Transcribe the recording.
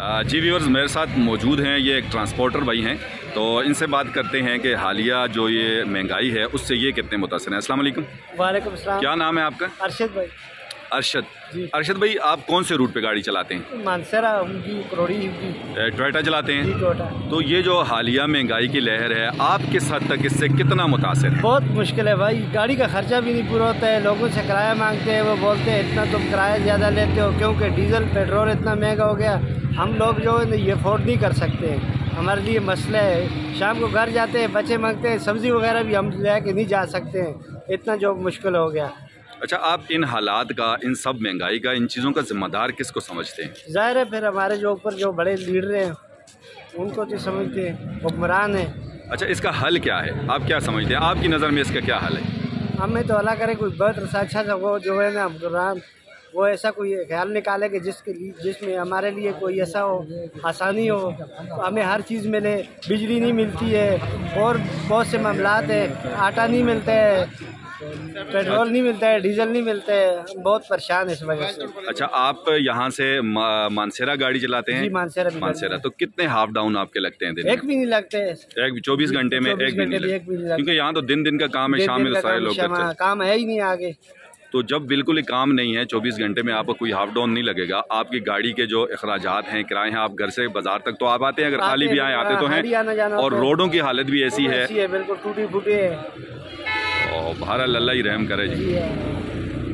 जी viewers, मेरे साथ मौजूद हैं ये एक ट्रांसपोर्टर भाई हैं, तो इनसे बात करते हैं कि हालिया जो ये महंगाई है उससे ये कितने मुतासिर हैं। अस्सलाम वालेकुम। वालेकुम अस्सलाम। क्या नाम है आपका? अरशद भाई। अरशद। अरशद भाई, आप कौन से रूट पे गाड़ी चलाते हैं? मानसरा करोड़ी टोयोटा चलाते हैं? टोयोटा। तो ये जो हालिया महंगाई की लहर है, आप किस हद तक इससे कितना मुतासिर हैं? बहुत मुश्किल है भाई, गाड़ी का खर्चा भी नहीं पूरा होता है, लोगों से किराया मांगते हैं, वो बोलते हैं इतना तुम किराया ज़्यादा लेते हो क्योंकि डीजल पेट्रोल इतना महंगा हो गया, हम लोग जो है ये अफोर्ड नहीं कर सकते हैं, हमारे लिए मसला है। शाम को घर जाते हैं, बच्चे मांगते हैं, सब्ज़ी वगैरह भी हम ले के नहीं जा सकते हैं, इतना जो मुश्किल हो गया। अच्छा, आप इन हालात का, इन सब महंगाई का, इन चीज़ों का जिम्मेदार किसको समझते हैं? ज़ाहिर है फिर हमारे जो ऊपर जो बड़े लीडर हैं उनको तो समझते हैं, हुक्मरान हैं। अच्छा, इसका हल क्या है? आप क्या समझते हैं? आपकी नज़र में इसका क्या हल है? हमें तो अल्लाह करे कोई बहुत अच्छा सा वो जो है ना हुक्मरान, वो ऐसा कोई ख्याल निकाले कि जिसमें हमारे लिए कोई ऐसा हो, आसानी हो, हमें हर चीज़ मिले। बिजली नहीं मिलती है और बहुत से मामलात हैं, आटा नहीं मिलता है, पेट्रोल नहीं मिलता है, डीजल नहीं मिलता है, हम बहुत परेशान है इस वजह से। अच्छा, आप यहाँ से मानसेरा गाड़ी चलाते हैं? जी, मानसेरा। तो कितने हाफ डाउन आपके लगते हैं दिन में? एक भी नहीं लगते। 24 घंटे में एक भी नहीं लगते, क्योंकि यहाँ तो दिन का काम है, शाम में तो सारे लोग काम है ही नहीं आगे। तो जब बिल्कुल ही काम नहीं है, 24 घंटे में आपको कोई हाफ डाउन नहीं लगेगा। आपकी गाड़ी के जो अखराजात हैं, किराए हैं, आप घर से बाजार तक तो आप आते हैं, अगर खाली भी आते तो हैं, और रोडों की हालत भी ऐसी है, बिल्कुल टूटी फूटी है। और बहरहाल अल्लाह ही रहम करे जी।